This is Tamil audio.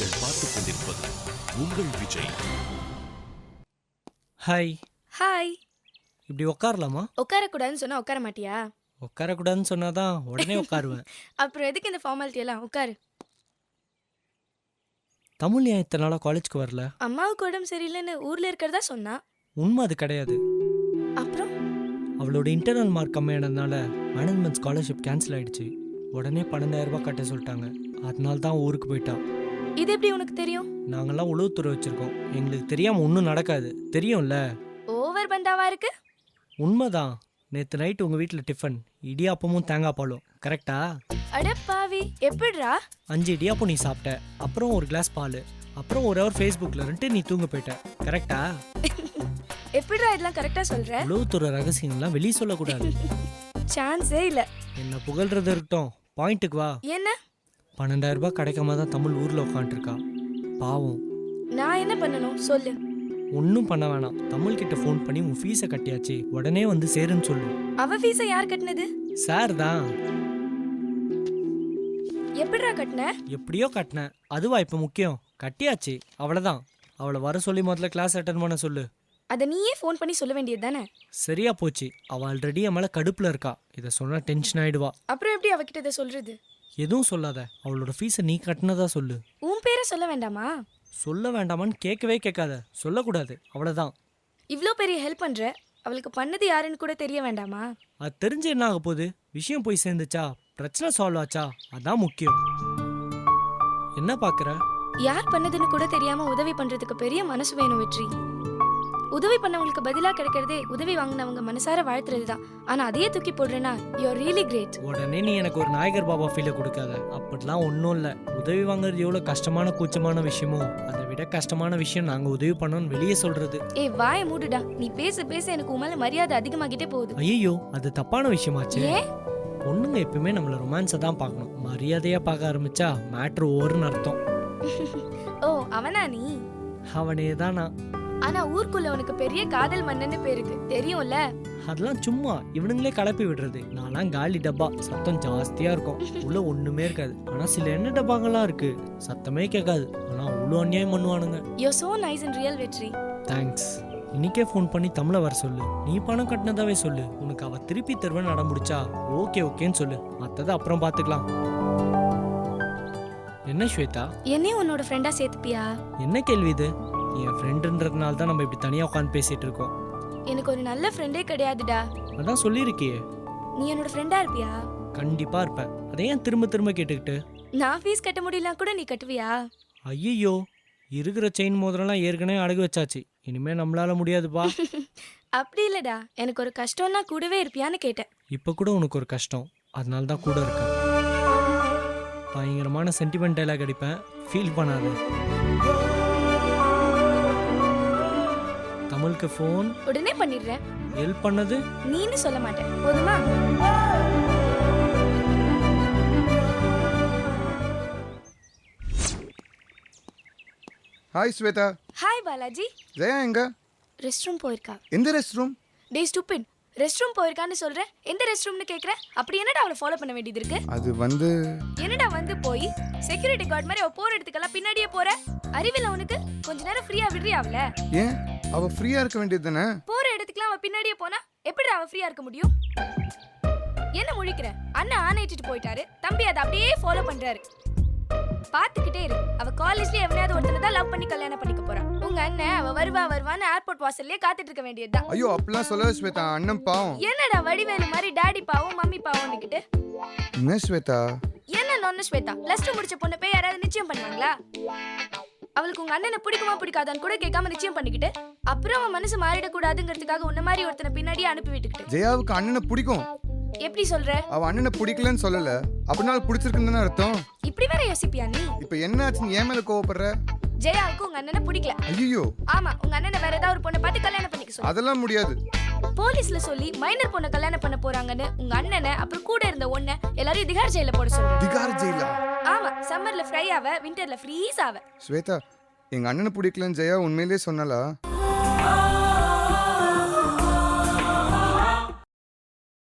நீங்கள் பார்த்துக் கொண்டிருப்பது உங்கள் விஜய். ஹாய். ஹாய். இப்படி உட்காரலாமா? உட்காரக்கூடாதுன்னு சொன்னா உட்கார மாட்டியா? உட்காரக்கூடாதுன்னு சொன்னாதான் உடனே உட்காருவேன். அப்புறம் எதுக்கு இந்த ஃபார்மாலிட்டி எல்லாம்? உட்காரு. தமிழ் ஏன் இத்தனை நாளா காலேஜ்க்கு வரல? அம்மாவுக்கு உடம்பு சரியில்லைன்னு ஊர்ல இருக்கிறதா சொன்னா. உண்மை அது கிடையாது. அப்புறம் அவளோட இன்டர்னல் மார்க் கம்மியானதுனால மேனேஜ்மெண்ட் ஸ்காலர்ஷிப் கேன்சல் ஆயிடுச்சு. உடனே 12,000 ரூபாய் கட்ட சொல்லிட்டாங்க. அதனால தான் ஊருக்கு போயிட்டா. இது எப்படி உனக்கு தெரியும்? நாங்கெல்லாம் உளவுத்துறை வச்சிருக்கோம். எங்களுக்கு தெரியாம ஒன்றும் நடக்காது. தெரியும்ல. ஓவர் பந்தாவா இருக்கு. உண்மைதான். நேற்று நைட் உங்க வீட்டில் டிஃபன் இடியாப்பமும் தேங்காய் பாலும். கரெக்டா? அட பாவி, எப்படிடா? 5 இடியாப்பம் நீ சாப்பிட்ட, அப்புறம் ஒரு கிளாஸ் பால், அப்புறம் ஒரு ஹவர் ஃபேஸ்புக்கில் இருந்துட்டு நீ தூங்க போயிட்ட. கரெக்டா? எப்படிடா இதெல்லாம் கரெக்டா சொல்ற? உளவுத்துறை ரகசியங்கள்லாம் வெளியே சொல்லக்கூடாது. சான்ஸே இல்ல. என்ன புகழ்றது இருக்கட்டும், பாயிண்ட்டுக்கு வா. என்ன? 12,000 ரூபாய் கிடைக்காம தான் தமிழ் ஊர்ல உட்காந்துருக்கா. பாவம். நான் என்ன பண்ணணும் சொல்லு. ஒன்றும் பண்ண வேணாம். தமிழ் கிட்ட ஃபோன் பண்ணி உன் ஃபீஸை கட்டியாச்சு, உடனே வந்து சேருன்னு சொல்லு. அவ ஃபீஸை யார் கட்டினது? சார் தான். எப்படிடா கட்டின? எப்படியோ கட்டினேன். அதுவா இப்போ முக்கியம்? கட்டியாச்சு, அவ்வளோதான். அவளை வர சொல்லி முதல்ல கிளாஸ் அட்டன் பண்ண சொல்லு. அதை நீயே ஃபோன் பண்ணி சொல்ல வேண்டியது தானே? சரியா போச்சு. அவள் ஆல்ரெடி என் மேலே கடுப்பில் இருக்கா. இதை சொன்னால் டென்ஷன் ஆயிடுவா. அப்புறம் எப்படி அவகிட்ட இதை சொல்றது? எதுவும் சொல்லாத. அவளோட ஃபீஸை நீ கட்டினதா சொல்லு. உன் பேரை சொல்ல வேண்டாமா? சொல்ல வேண்டாமான்னு கேட்கவே கேட்காத. சொல்லக்கூடாது, அவ்வளோதான். இவ்ளோ பெரிய ஹெல்ப் பண்ற, அவளுக்கு பண்ணது யாருன்னு கூட தெரிய வேண்டாமா? அது தெரிஞ்சு என்ன ஆக போகுது? விஷயம் போய் சேர்ந்துச்சா, பிரச்சனை சால்வ் ஆச்சா, அதான் முக்கியம். என்ன பாக்குற? யார் பண்ணதுன்னு கூட தெரியாம உதவி பண்றதுக்கு பெரிய மனசு வேணும் வெற்றி. உதவி பண்ணவங்களுக்கு பதிலா கிடைக்கிறதே உதவி வாங்கினவங்க மனசார வாழ்த்துறதுதான். ஆனா அதையே தூக்கி போடுறேன்னா யூ ஆர் ரியலி கிரேட். உடனே நீ எனக்கு ஒரு நாயகர் பாபா ஃபீலை கொடுக்காத. அப்படிலாம் ஒன்றும் இல்லை. உதவி வாங்குறது எவ்வளோ கஷ்டமான கூச்சமான விஷயமோ அதை விட கஷ்டமான விஷயம் நாங்கள் உதவி பண்ணோன்னு வெளியே சொல்றது. ஏய் வாயை மூடுடா. நீ பேச பேச எனக்கு உன் மேல மரியாதை அதிகமாகிட்டே போகுது. ஐயோ, அது தப்பான விஷயமாச்சு. ஏன்? பொண்ணுங்க எப்பவுமே நம்மள ரொமான்ஸை தான் பார்க்கணும். மரியாதையா பார்க்க ஆரம்பிச்சா மேட்ரு ஓவர்னு அர்த்தம். ஓ அவனா நீ? அவனே தான் நான். ஆனா ஊருக்குள்ள உனக்கு பெரிய காதல் மன்னன்னு பேருக்கு தெரியும்ல. அதெல்லாம் சும்மா இவனுங்களே கலப்பி விடுறது. நான்லாம் காலி டப்பா. சத்தம் ஜாஸ்தியா இருக்கும், உள்ள ஒண்ணுமே இருக்காது. ஆனா சில எண்ணெய் டப்பாங்கெல்லாம் இருக்கு, சத்தமே கேட்காது. ஆனா அவ்வளோ அநியாயம் பண்ணுவானுங்க. You are so nice and real வெற்றி. தேங்க்ஸ். இன்னைக்கே ஃபோன் பண்ணி தமிழை வர சொல்லு. நீ பணம் கட்டினதாவே சொல்லு. உனக்கு அவ திருப்பி தருவேன்னு நட முடிச்சா ஓகே ஓகேன்னு சொல்லு. மற்றதை அப்புறம் பார்த்துக்கலாம். என்ன ஸ்வேதா? என்னையும் உன்னோட ஃப்ரெண்டா சேர்த்துப்பியா? என்ன கேள்வி இது? என் ஃப்ரெண்டுன்றதுனால தான் நம்ம இப்படி தனியாக உட்காந்து பேசிட்டு இருக்கோம். எனக்கு ஒரு நல்ல ஃப்ரெண்டே கிடையாதுடா. அதான் சொல்லியிருக்கியே. நீ என்னோட ஃப்ரெண்டா இருப்பியா? கண்டிப்பா இருப்பேன். அதை ஏன் திரும்ப திரும்ப கேட்டுக்கிட்டு? நான் ஃபீஸ் கட்ட முடியலாம் கூட நீ கட்டுவியா? ஐயோ, இருக்கிற செயின் மோதிரம்லாம் ஏற்கனவே அடகு வச்சாச்சு. இனிமே நம்மளால முடியாதுப்பா. அப்படி இல்லடா, எனக்கு ஒரு கஷ்டம்னா கூடவே இருப்பியான்னு கேட்டேன். இப்போ கூட உனக்கு ஒரு கஷ்டம், அதனால தான் கூட இருக்கேன். பயங்கரமான சென்டிமெண்ட் டைலாக் அடிப்பேன், ஃபீல் பண்ணாத. தமிழுக்கு ஃபோன் உடனே பண்ணிடுறேன். ஹெல்ப் பண்ணது நீன்னு சொல்ல மாட்டேன், போதுமா? ஹாய் ஸ்வேதா. ஹாய் பாலாஜி. ஜெயா எங்க? ரெஸ்ட் ரூம் போயிருக்கா. எந்த ரெஸ்ட் ரூம்? டேய் ஸ்டூபிட், ரெஸ்ட் ரூம் போயிருக்கான்னு சொல்றேன், எந்த ரெஸ்ட் ரூம்னு கேக்குற? அப்படி என்னடா அவளை ஃபாலோ பண்ண வேண்டியது இருக்கு? அது வந்து என்னடா வந்து போய் செக்யூரிட்டி கார்டு மாதிரி அவ போற இடத்துக்கெல்லாம் பின்னாடியே போற? அறிவில்ல உனக்கு? கொஞ்ச நேரம் ஃப்ரீயா விடுறியா அவள? ஏன் அவ ஃப்ரீயா இருக்க வேண்டியது தானே? போற இடத்துக்குலாம் அவ பின்னாடியே போனா எப்படிடா அவ ஃப்ரீயா இருக்க முடியும்? என்ன முழிக்கிற? அண்ணன் ஆணையிட்டு போயிட்டாரு, தம்பி அதை அப்படியே ஃபாலோ பண்றாரு. பாத்துக்கிட்டே இரு. அவ காலேஜ்ல எவனையாவது ஒருத்தனை தான் லவ் பண்ணி கல்யாணம் பண்ணிக்க போறான். உங்க அண்ணன் அவ வருவான்னு ஏர்போர்ட் வாசல்லே காத்துட்டு இருக்க வேண்டியதுதான். ஐயோ அப்படிலாம் சொல்லவே ஸ்வேதா, அண்ணன் பாவம். என்னடா வடிவேலு மாதிரி டாடி பாவம் மம்மி பாவம்னுக்கிட்டு? என்ன ஸ்வேதா? என்ன நொன்னு ஸ்வேதா? பிளஸ் 2 முடிச்ச பொண்ணு போய் யாராவது நிச்சயம் பண்ணுவாங்களா? அவளுக்கு உங்க அண்ணனை பிடிக்குமா பிடிக்காதான்னு கூட கேட்காம நிச்சயம் பண்ணிக்கிட்டு அப்புறம் அவன் மனசு மாறிடக்கூடாதுங்கிறதுக்காக உன்ன மாதிரி ஒருத்தனை பின்னாடியே அனுப்பி விட்டுக்கிட்டு. ஜெயாவுக்கு அண்ணனை பிடிக்கும். எப்படி சொல்ற? அவ அண்ணனை பிடிக்கலன்னு சொல்லல, அப்படினால பிடிச்சிருக்குன்னு அர்த்தம். இப்படி வேற யோசிப்பியா நீ? இப்போ என்ன ஆச்சுன்னு ஏன் மேல கோவப்படுற? ஜெயாவுக்கு உங்க அண்ணனை பிடிக்கல. ஐயோ. ஆமா, உங்க அண்ணனை வேற ஏதாவது ஒரு பொண்ணை பார்த்து கல்யாணம் பண்ணிக்க சொல்லு. அதெல்லாம் முடியாது. போலீஸ்ல சொல்லி மைனர் பொண்ணை கல்யாணம் பண்ண போறாங்கன்னு உங்க அண்ணனை அப்புறம் கூட இருந்த ஒண்ண எல்லாரும் திகார் ஜெயில போட சொல்ற. திகார் ஜெயிலா? ஆமா, சம்மர்ல ஃப்ரை ஆவ, விண்டர்ல ஃப்ரீஸ் ஆவ. ஸ்வேதா, எங்க அண்ணனை பிடிக்கலன்னு ஜெயா உண்மையிலேயே சொன்னாலா?